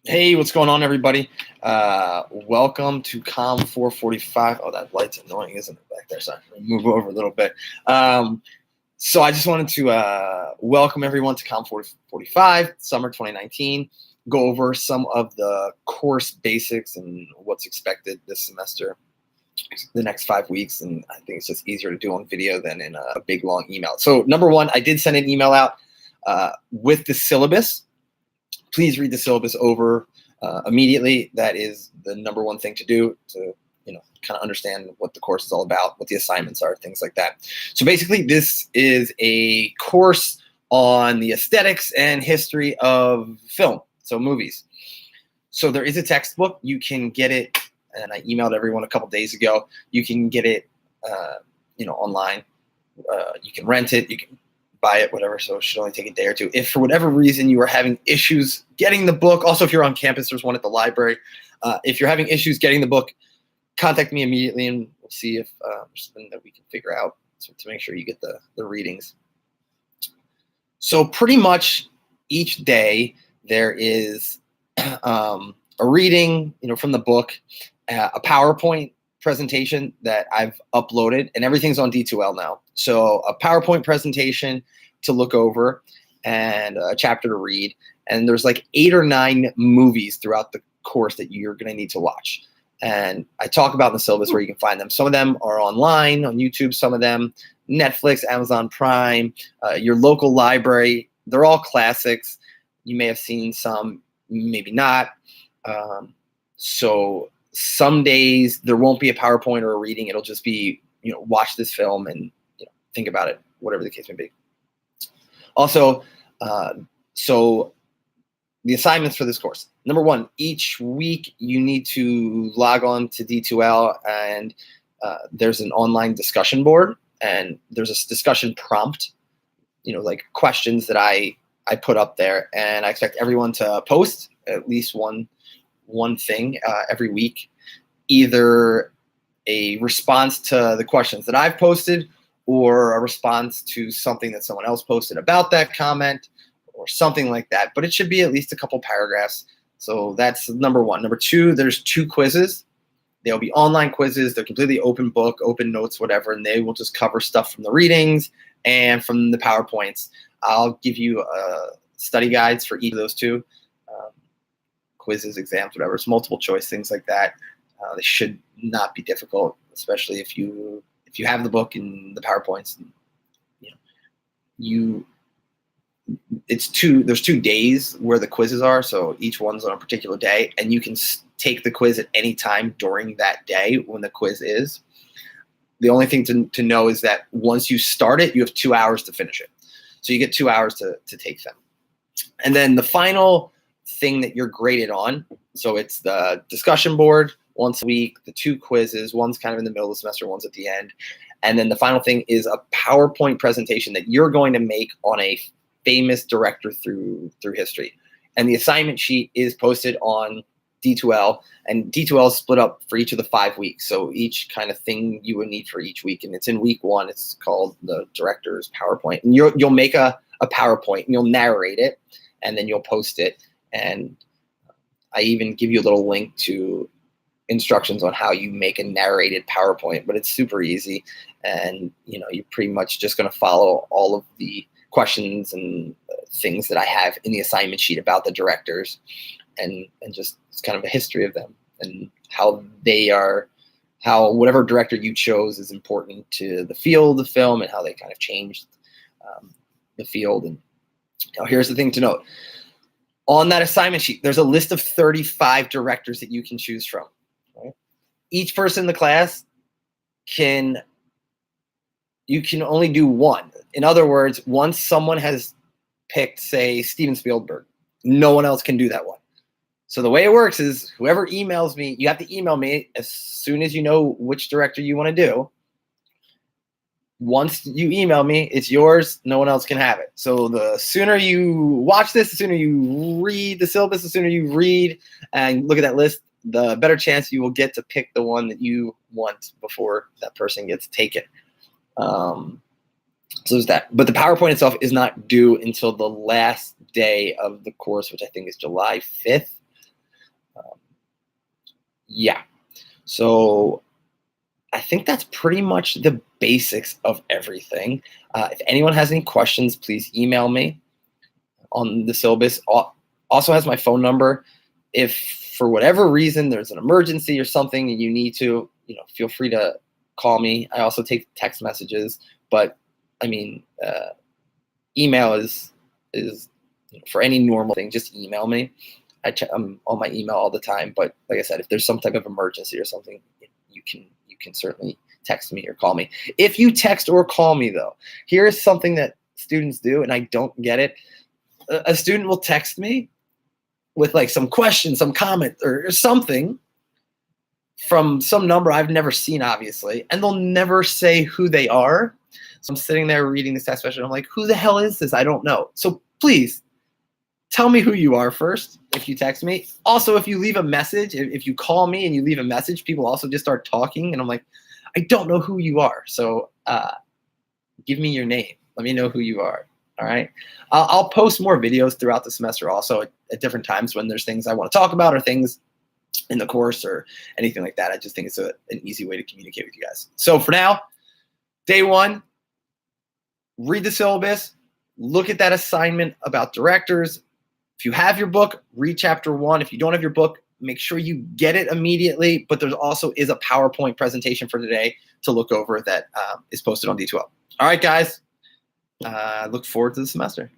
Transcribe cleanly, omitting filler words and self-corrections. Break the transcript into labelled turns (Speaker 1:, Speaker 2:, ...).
Speaker 1: Hey, what's going on, everybody? Welcome to Comm 445. Oh, that light's annoying, isn't it, back there? Sorry, move over a little bit. So I just wanted to welcome everyone to Comm 445, summer 2019, go over some of the course basics and what's expected this semester, the next 5 weeks. And I think it's just easier to do on video than in a big, long email. So number one, I did send an email out with the syllabus. Please read the syllabus over immediately. That is the number one thing to do to, kind of understand what the course is all about, what the assignments are, things like that. So basically, this is a course on the aesthetics and history of film, so movies. So there is a textbook. You can get it, and I emailed everyone a couple days ago. You can get it, online. You can rent it. You can buy it, whatever, so it should only take a day or two. If for whatever reason you are having issues getting the book, also if you're on campus, there's one at the library. If you're having issues getting the book, contact me immediately and we'll see if there's something that we can figure out to make sure you get the readings. So pretty much each day there is a reading, from the book, a PowerPoint presentation that I've uploaded, and everything's on D2L now. So a PowerPoint presentation to look over and a chapter to read. And there's like 8 or 9 movies throughout the course that you're going to need to watch. And I talk about in the syllabus where you can find them. Some of them are online on YouTube, some of them Netflix, Amazon Prime, your local library. They're all classics. You may have seen some, maybe not. So some days there won't be a PowerPoint or a reading. It'll just be, watch this film and think about it, whatever the case may be. Also, so the assignments for this course. Number one, each week you need to log on to D2L, and there's an online discussion board, and there's a discussion prompt, like questions that I put up there, and I expect everyone to post at least one thing every week, either a response to the questions that I've posted or a response to something that someone else posted about that comment or something like that. But it should be at least a couple paragraphs. So that's number one. Number two, there's 2 quizzes. They'll be online quizzes. They're completely open book, open notes, whatever, and they will just cover stuff from the readings and from the PowerPoints. I'll give you study guides for each of those 2. Quizzes, exams, whatever. It's multiple choice, things like that. They should not be difficult, especially if you have the book and the PowerPoints. There's 2 days where the quizzes are, so each one's on a particular day, and you can take the quiz at any time during that day when the quiz is. The only thing to know is that once you start it, you have 2 hours to finish it. So you get 2 hours to take them. And then the final thing that you're graded on, so it's the discussion board once a week, the 2 quizzes, one's kind of in the middle of the semester, one's at the end. And then the final thing is a PowerPoint presentation that you're going to make on a famous director through history. And the assignment sheet is posted on D2L, and D2L is split up for each of the 5 weeks. So each kind of thing you would need for each week. And it's in week 1, it's called the director's PowerPoint. And you'll make a PowerPoint and you'll narrate it, and then you'll post it. And I even give you a little link to instructions on how you make a narrated PowerPoint, but it's super easy. And, you're pretty much just going to follow all of the questions and things that I have in the assignment sheet about the directors, and just it's kind of a history of them and how whatever director you chose is important to the field of film and how they kind of changed the field. And here's the thing to note. On that assignment sheet, there's a list of 35 directors that you can choose from. Right? Each person in the class you can only do 1. In other words, once someone has picked, say, Steven Spielberg, no one else can do that one. So the way it works is whoever emails me, you have to email me as soon as you know which director you want to do. Once you email me, it's yours. No one else can have it. So the sooner you watch this, the sooner you read the syllabus, the sooner you read and look at that list, the better chance you will get to pick the one that you want before that person gets taken. So there's that. But the PowerPoint itself is not due until the last day of the course, which I think is July 5th. Yeah. So I think that's pretty much the basics of everything. If anyone has any questions, please email me on the syllabus. Also has my phone number. If for whatever reason there's an emergency or something and you need to, feel free to call me. I also take text messages, but I mean, email is for any normal thing. Just email me. I'm on my email all the time. But like I said, if there's some type of emergency or something, you can certainly text me or call me. If you text or call me, though, here is something that students do, and I don't get it. A student will text me with like some question, some comment, or something from some number I've never seen, obviously, and they'll never say who they are. So I'm sitting there reading this text message, and I'm like, who the hell is this? I don't know. So please tell me who you are first if you text me. Also, if you leave a message, if you call me and you leave a message, people also just start talking, and I'm like, I don't know who you are. So give me your name. Let me know who you are. All right. I'll post more videos throughout the semester also at different times when there's things I want to talk about or things in the course or anything like that. I just think it's an easy way to communicate with you guys. So for now, day one, read the syllabus, look at that assignment about directors. If you have your book, read chapter 1. If you don't have your book, make sure you get it immediately. But there also is a PowerPoint presentation for today to look over that is posted on D12. All right, guys. Look forward to the semester.